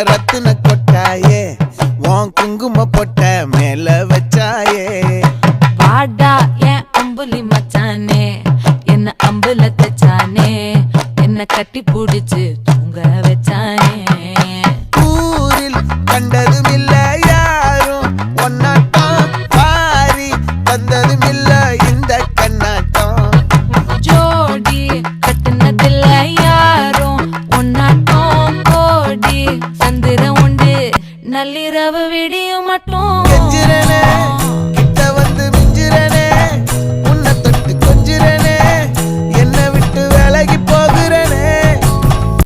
ரத்தின கொட்டாயே உன் குங்கும பொட்ட மேல வச்சாயே வாடா என் அம்புலி மச்சானே என்ன அம்புல தச்சானே என்ன கட்டி புடிச்சு தூங்க வச்சானே ஊரில் கண்டதுமில்ல